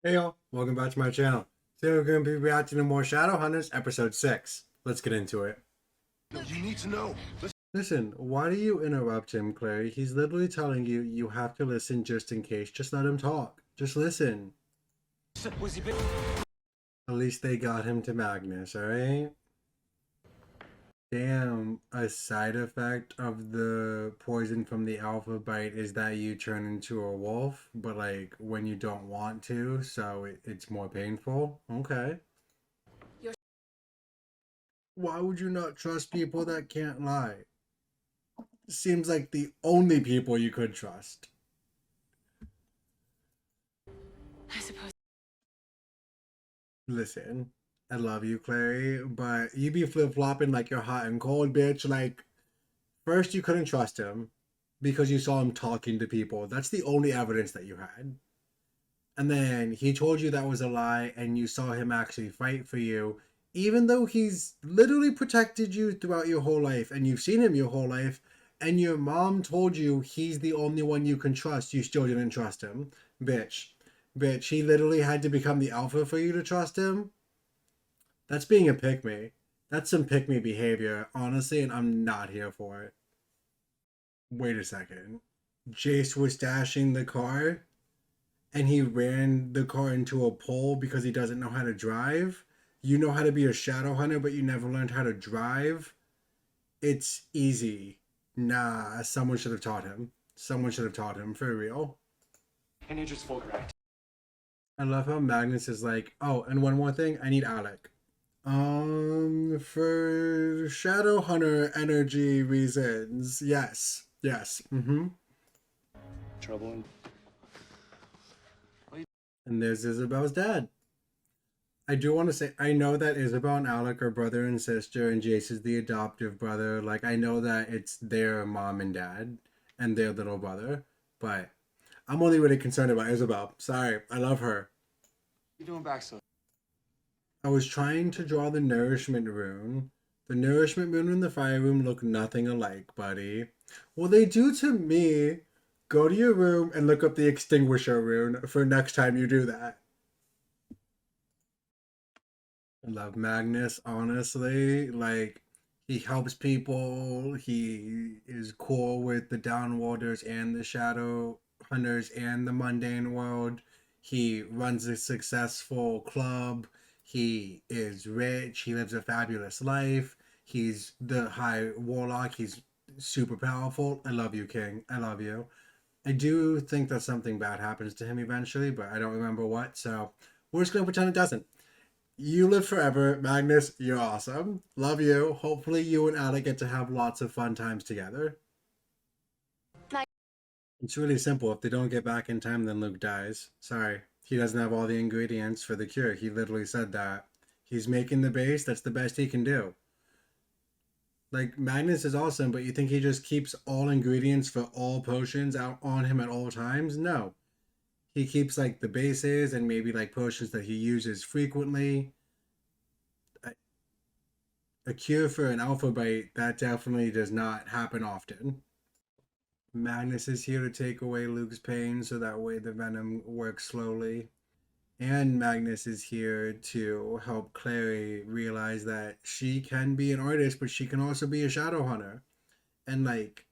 Hey y'all, welcome back to my channel. Today we're going to be reacting to more Shadowhunters episode 6. Let's get into it. You need to know. Listen, why do you interrupt him, Clary? He's literally telling you you have to listen just in case. Just let him talk. Just listen. At least they got him to Magnus, alright? Damn, a side effect of the poison from the alpha bite is that you turn into a wolf, but like when you don't want to, so it's more painful. Okay. Why would you not trust people that can't lie? Seems like the only people you could trust. I suppose. Listen, I love you, Clary, but you be flip-flopping like you're hot and cold, bitch. Like, first you couldn't trust him because you saw him talking to people. That's the only evidence that you had. And then he told you that was a lie and you saw him actually fight for you, even though he's literally protected you throughout your whole life and you've seen him your whole life, and your mom told you he's the only one you can trust, you still didn't trust him. Bitch. Bitch, he literally had to become the alpha for you to trust him? That's being a pick me. That's some pick me behavior, honestly, and I'm not here for it. Wait a second. Jace was dashing the car? And he ran the car into a pole because he doesn't know how to drive. You know how to be a shadow hunter, but you never learned how to drive. It's easy. Nah, someone should have taught him. Someone should have taught him, for real. And you're just full correct. I love how Magnus is like, oh, and one more thing, I need Alec. For shadow hunter energy reasons, yes. Yes. Trouble And there's Isabel's dad. I do want to say, I know that Isabel and Alec are brother and sister, and Jace is the adoptive brother. Like, I know that it's their mom and dad and their little brother, but I'm only really concerned about Isabel. Sorry, I love her. you doing back so? I was trying to draw the nourishment rune. The nourishment rune and the fire rune look nothing alike, buddy. Well, they do to me. Go to your room and look up the extinguisher rune for next time you do that. I love Magnus, honestly. Like, he helps people. He is cool with the Downworlders and the Shadow Hunters and the mundane world. He runs a successful club. He is rich. He lives a fabulous life. He's the High Warlock. He's super powerful. I love you, King. I love you. I do think that something bad happens to him eventually, but I don't remember what, so we're just going to pretend it doesn't. You live forever, Magnus. You're awesome. Love you. Hopefully, you and Alec get to have lots of fun times together. It's really simple. If they don't get back in time, then Luke dies. Sorry. He doesn't have all the ingredients for the cure. He literally said that. He's making the base. That's the best he can do. Like, Magnus is awesome, but you think he just keeps all ingredients for all potions out on him at all times? No. He keeps, like, the bases and maybe, like, potions that he uses frequently. A cure for an alpha bite, that definitely does not happen often. Magnus is here to take away Luke's pain so that way the venom works slowly. And Magnus is here to help Clary realize that she can be an artist, but she can also be a shadow hunter. And like,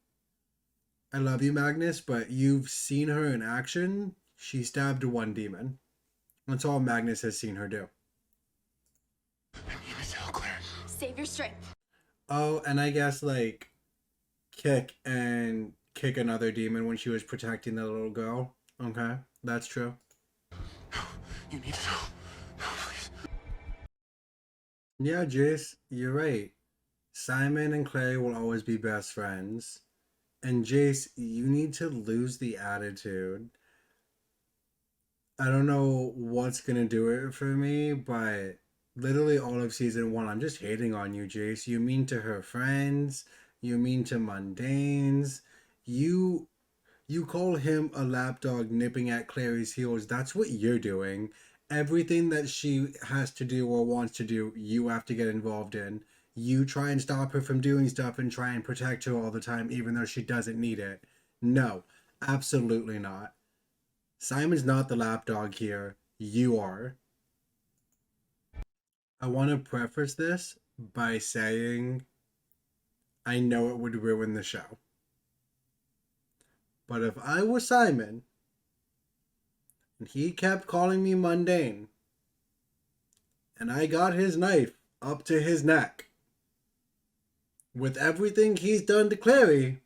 I love you, Magnus, but you've seen her in action. She stabbed one demon. That's all Magnus has seen her do. I need to tell Claire. Save your strength. Oh, and I guess like kick another demon when she was protecting the little girl. Okay, that's true. You need to know. No, please. Yeah, Jace, you're right. Simon and Clary will always be best friends. And Jace, you need to lose the attitude. I don't know what's gonna do it for me, but literally all of season one, I'm just hating on you, Jace. You mean to her friends, you mean to mundanes, you you call him a lapdog nipping at Clary's heels. That's what you're doing. Everything that she has to do or wants to do, you have to get involved in. You try and stop her from doing stuff and try and protect her all the time, even though she doesn't need it. No, absolutely not. Simon's not the lapdog here. You are. I want to preface this by saying I know it would ruin the show. But if I was Simon and he kept calling me mundane and I got his knife up to his neck with everything he's done to Clary,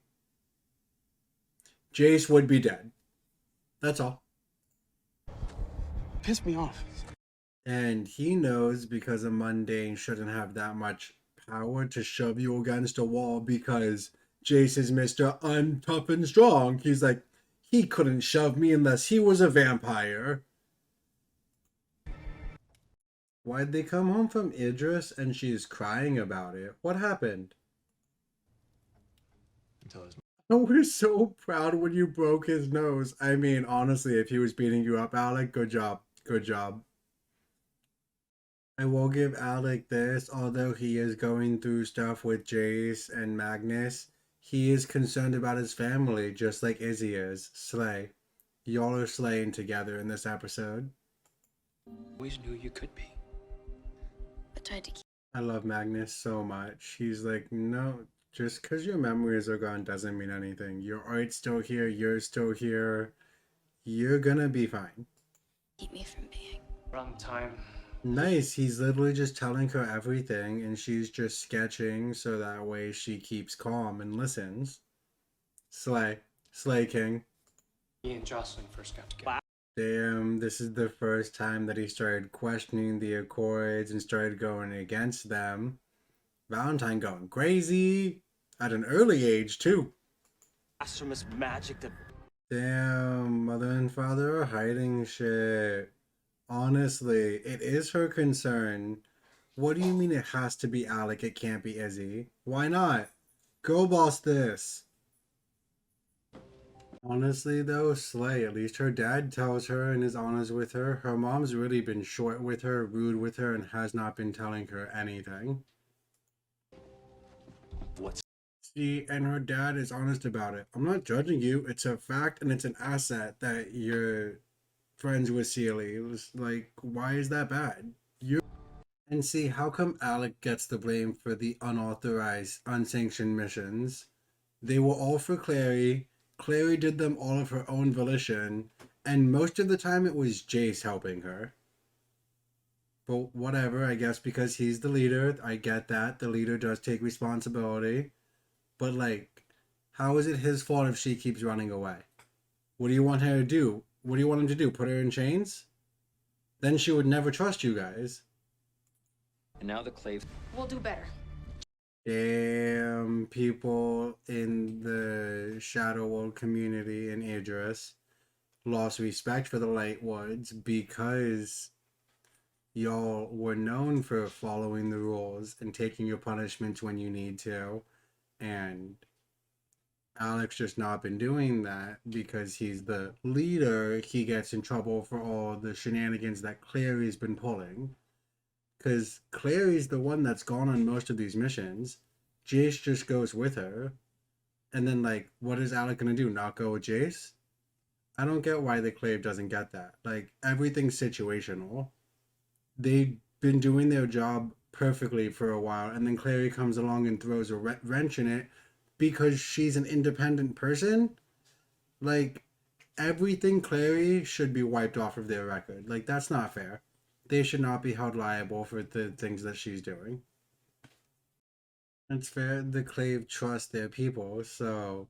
Jace would be dead. That's all. Pissed me off. And he knows because a mundane shouldn't have that much power to shove you against a wall because Jace is Mr. I'm tough and strong. He's like, he couldn't shove me unless he was a vampire. Why'd they come home from Idris and she's crying about it? What happened? Oh, we're so proud when you broke his nose. I mean, honestly, if he was beating you up, Alec, good job. Good job. I will give Alec this, although he is going through stuff with Jace and Magnus, he is concerned about his family, just like Izzy is. Slay. Y'all are slaying together in this episode. Always knew you could be. But tried to keep. I love Magnus so much. He's like, no, just because your memories are gone doesn't mean anything. Your art's still here, you're still here. You're gonna be fine. Keep me from being. Wrong time. Nice. He's literally just telling her everything and she's just sketching so that way she keeps calm and listens. Slay. Slay King. Me and Jocelyn first got together. Damn, this is the first time that he started questioning the Accords and started going against them. Valentine going crazy at an early age too. Blasphemous magic that. Damn, mother and father are hiding shit. Honestly, it is her concern. What do you mean it has to be Alec? It can't be Izzy. Why not? Go boss this. Honestly, though, slay. At least her dad tells her and is honest with her. Her mom's really been short with her, rude with her, and has not been telling her anything. What's See, and her dad is honest about it. I'm not judging you. It's a fact and it's an asset that you're friends with Sealy. It was like, why is that bad? And see, how come Alec gets the blame for the unauthorized, unsanctioned missions? They were all for Clary. Clary did them all of her own volition, and most of the time it was Jace helping her. But whatever, I guess because he's the leader, I get that. The leader does take responsibility. But like, how is it his fault if she keeps running away? What do you want her to do? What do you want him to do? Put her in chains? Then she would never trust you guys. and now the clave. We'll do better. Damn, people in the Shadow World community in Idris lost respect for the Lightwoods because y'all were known for following the rules and taking your punishments when you need to. And Alec's just not been doing that because he's the leader. He gets in trouble for all the shenanigans that Clary's been pulling. Because Clary's the one that's gone on most of these missions. Jace just goes with her. And then, like, what is Alec going to do? Not go with Jace? I don't get why the Clave doesn't get that. Like, everything's situational. They've been doing their job perfectly for a while. And then Clary comes along and throws a wrench in it because she's an independent person. Like, everything Clary should be wiped off of their record. Like, that's not fair. They should not be held liable for the things that she's doing. It's fair. The Clave trust their people, so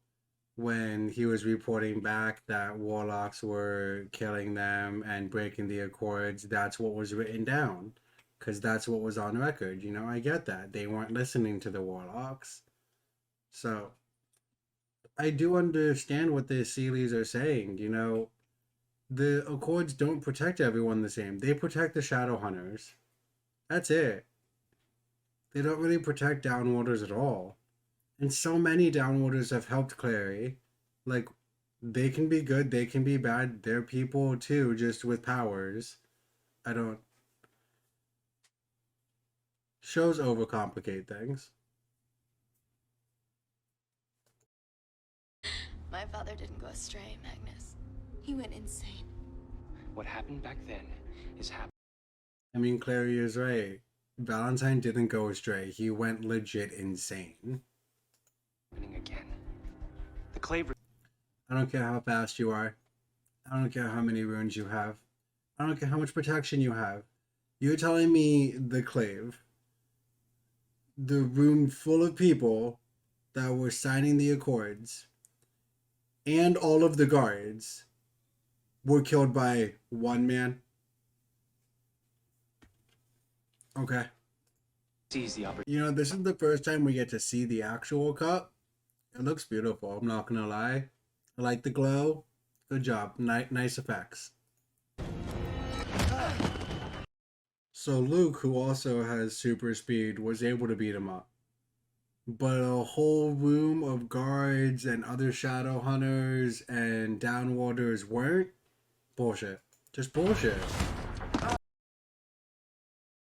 when he was reporting back that warlocks were killing them and breaking the Accords, that's what was written down. Because that's what was on record. You know, I get that. They weren't listening to the warlocks. So, I do understand what the Sealies are saying. You know, the Accords don't protect everyone the same. They protect the Shadowhunters. That's it. They don't really protect Downwarders at all. And so many Downwarders have helped Clary. Like, they can be good, they can be bad. They're people too, just with powers. I don't... Shows overcomplicate things. My father didn't go astray, Magnus. He went insane. What happened back then is happening I mean, Clary is right. Valentine didn't go astray. He went legit insane. again. The Clave. I don't care how fast you are. I don't care how many runes you have. I don't care how much protection you have. You're telling me the Clave, the room full of people that were signing the accords, and all of the guards were killed by one man? Okay. Seize the opportunity. You know, this is the first time we get to see the actual cup. It looks beautiful, I'm not gonna lie. I like the glow. Good job. Nice effects. So Luke, who also has super speed, was able to beat him up. But a whole room of guards and other Shadowhunters and Downwaters weren't? Bullshit. Just bullshit.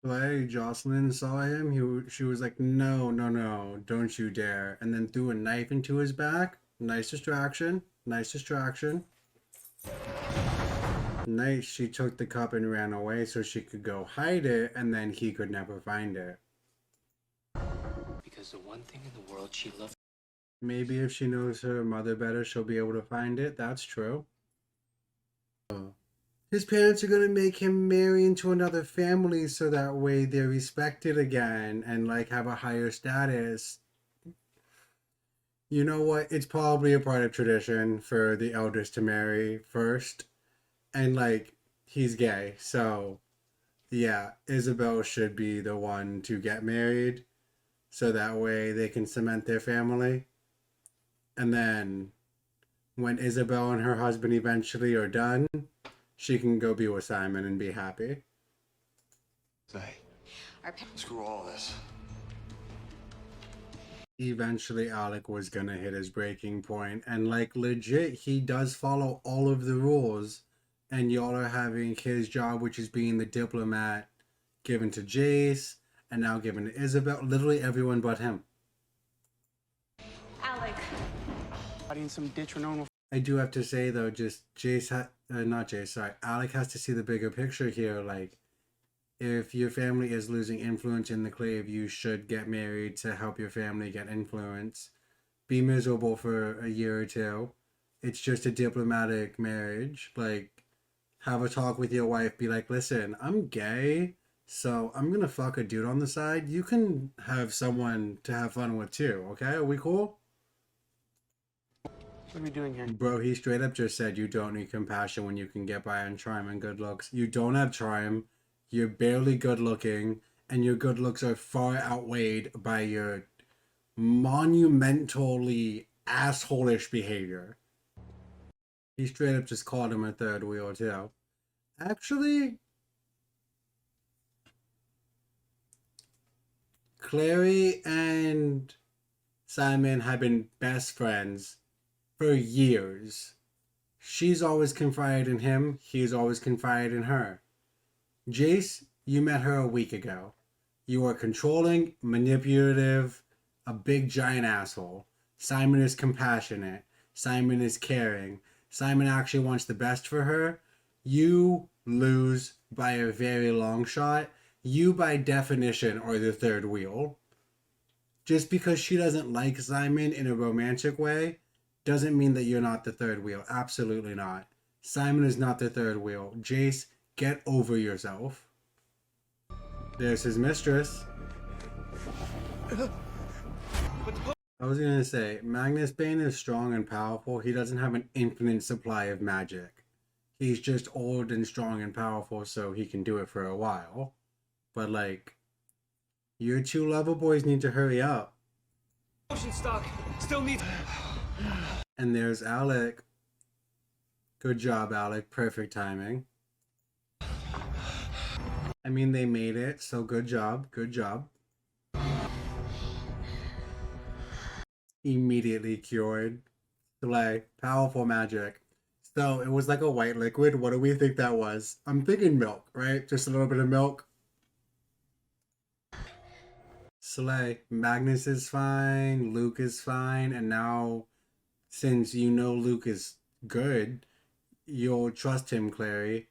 Like, Jocelyn saw him, she was like, no, no, no, don't you dare. And then threw a knife into his back. Nice distraction. Nice distraction. Nice, she took the cup and ran away so she could go hide it, and then he could never find it. Because the one thing in the world she loved. Maybe if she knows her mother better, she'll be able to find it. That's true. His parents are going to make him marry into another family so that way they're respected again and like have a higher status. You know what? It's probably a part of tradition for the eldest to marry first. And like, he's gay. So yeah, Isabel should be the one to get married so that way they can cement their family. And then when Isabel and her husband eventually are done, she can go be with Simon and be happy. Screw all this. Eventually, Alec was gonna hit his breaking point, and like legit, he does follow all of the rules. And y'all are having his job, which is being the diplomat, given to Jace, and now given to Isabel. Literally everyone but him. Alec. In some ditch or normal. I do have to say though, just Alec has to see the bigger picture here. Like, if your family is losing influence in the Clave, you should get married to help your family get influence. Be miserable for a year or two. It's just a diplomatic marriage. Like, have a talk with your wife. Be like, listen, I'm gay, so I'm gonna fuck a dude on the side. You can have someone to have fun with too, okay? Are we cool? What are we doing here? Bro, he straight up just said you don't need compassion when you can get by on charm and good looks. You don't have charm, you're barely good looking, and your good looks are far outweighed by your monumentally asshole-ish behavior. He straight up just called him a third wheel too. Actually, Clary and Simon have been best friends for years. She's always confided in him, he's always confided in her. Jace, you met her a week ago. You are controlling, manipulative, a big giant asshole. Simon is compassionate. Simon is caring. Simon actually wants the best for her. You lose by a very long shot. You, by definition, are the third wheel. Just because she doesn't like Simon in a romantic way doesn't mean that you're not the third wheel. Absolutely not. Simon is not the third wheel. Jace, get over yourself. There's his mistress. I was gonna say, Magnus Bane is strong and powerful. He doesn't have an infinite supply of magic. He's just old and strong and powerful, so he can do it for a while. But like, your two lover boys need to hurry up. Ocean stock still needs. And there's Alec. Good job, Alec. Perfect timing. I mean, they made it, so good job. Good job. Immediately cured. Slay. Powerful magic. So it was like a white liquid. What do we think that was? I'm thinking milk, right? Just a little bit of milk. Slay. Magnus is fine. Luke is fine. And now, since you know Luke is good, you'll trust him, Clary.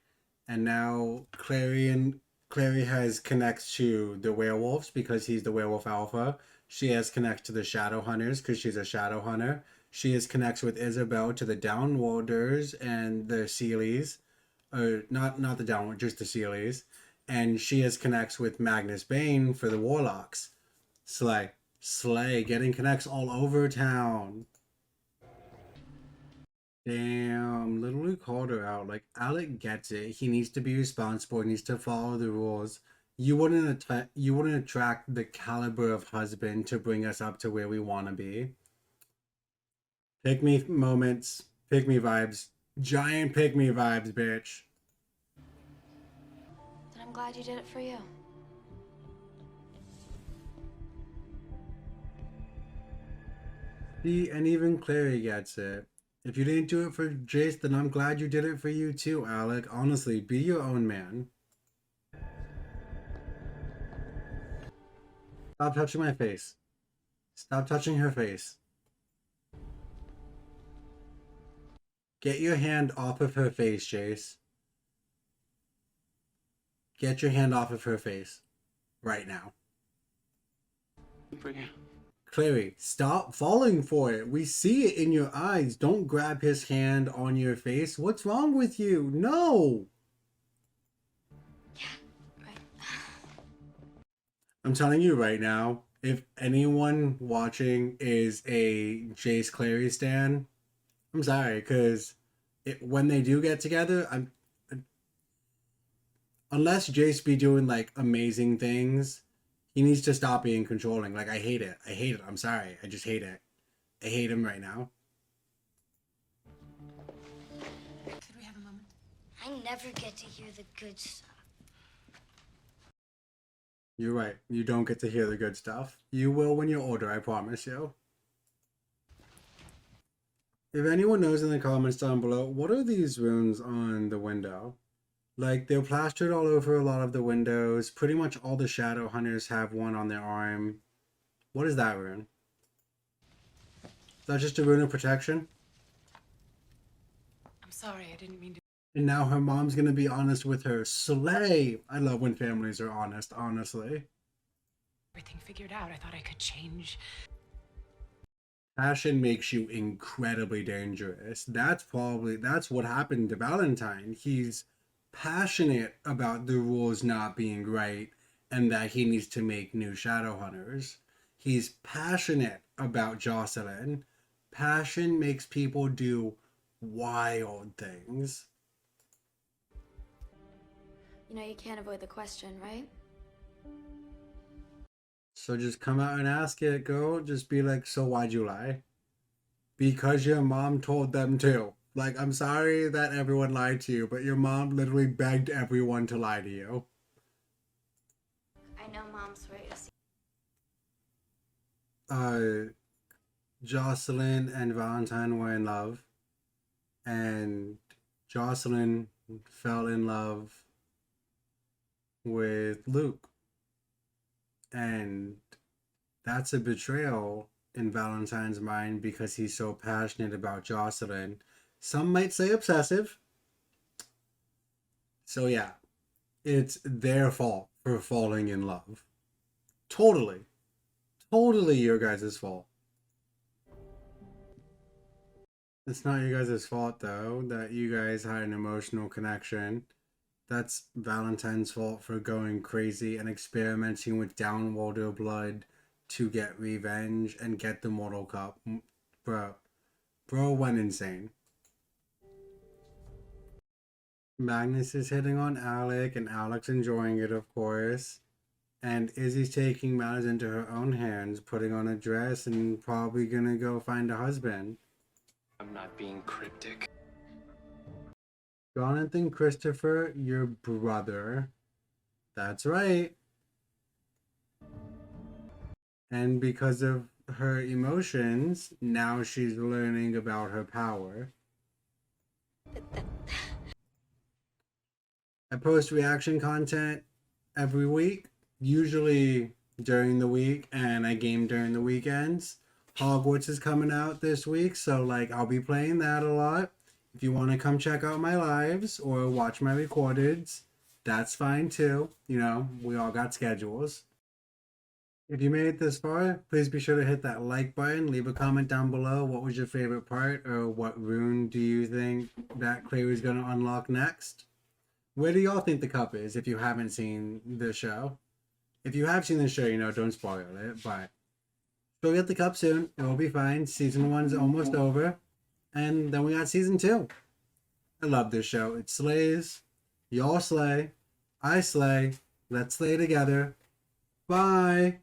And now Clary has connects to the werewolves because he's the werewolf alpha. She has connects to the Shadowhunters because she's a Shadowhunter. She has connects with Isabel to the Downworlders and the Sealies. Or not the Downworld, just the Sealies. And she has connects with Magnus Bane for the Warlocks. Slay, getting connects all over town. Damn, literally called her out. Like, Alec gets it. He needs to be responsible. He needs to follow the rules. You wouldn't attract the caliber of husband to bring us up to where we want to be. Pick me moments. Pick me vibes. Giant pick me vibes, bitch. Then I'm glad you did it for you. See, and even Clary gets it. If you didn't do it for Jace, then I'm glad you did it for you too, Alec. Honestly, be your own man. Stop touching my face. Stop touching her face. Get your hand off of her face, Jace. Get your hand off of her face. Right now. For you. Clary, stop falling for it. We see it in your eyes. Don't grab his hand on your face. What's wrong with you? No! Right. I'm telling you right now, if anyone watching is a Jace Clary stan, I'm sorry, because when they do get together, unless Jace be doing like amazing things, he needs to stop being controlling. Like, I hate it. I hate it. I'm sorry. I just hate it. I hate him right now. Could we have a moment? I never get to hear the good stuff. You're right. You don't get to hear the good stuff. You will when you're older, I promise you. If anyone knows in the comments down below, what are these runes on the window? Like, they're plastered all over a lot of the windows. Pretty much all the Shadowhunters have one on their arm. What is that rune? Is that just a rune of protection? I'm sorry, I didn't mean to. And now her mom's gonna be honest with her. Slay! I love when families are honest, honestly. Everything figured out. I thought I could change. Passion makes you incredibly dangerous. That's what happened to Valentine. He's passionate about the rules not being right and that he needs to make new Shadowhunters. He's passionate about Jocelyn. Passion makes people do wild things. You know you can't avoid the question, right? So just come out and ask it, girl. Just be like, so why'd you lie? Because your mom told them to. Like, I'm sorry that everyone lied to you, but your mom literally begged everyone to lie to you. I know Mom's right. Jocelyn and Valentine were in love. And Jocelyn fell in love with Luke. And that's a betrayal in Valentine's mind because he's so passionate about Jocelyn. Some might say obsessive. So yeah, it's their fault for falling in love. Totally your guys' fault. It's not you guys' fault though that you guys had an emotional connection. That's Valentine's fault for going crazy and experimenting with Downworlder blood to get revenge and get the Mortal Cup. Bro went insane. Magnus is hitting on Alec, and Alec's enjoying it, of course. And Izzy's taking matters into her own hands, putting on a dress, and probably gonna go find a husband. I'm not being cryptic. Jonathan Christopher, your brother. That's right. And because of her emotions, now she's learning about her power. I post reaction content every week, usually during the week, and I game during the weekends. Hogwarts is coming out this week, so like I'll be playing that a lot. If you want to come check out my lives or watch my recordeds, that's fine too. You know, we all got schedules. If you made it this far, please be sure to hit that like button. Leave a comment down below. What was your favorite part, or what rune do you think that Clary is going to unlock next? Where do y'all think the cup is if you haven't seen the show? If you have seen the show, you know, don't spoil it, but she'll get the cup soon. It will be fine. Season 1's almost over. And then we got season 2. I love this show. It slays. Y'all slay. I slay. Let's slay together. Bye.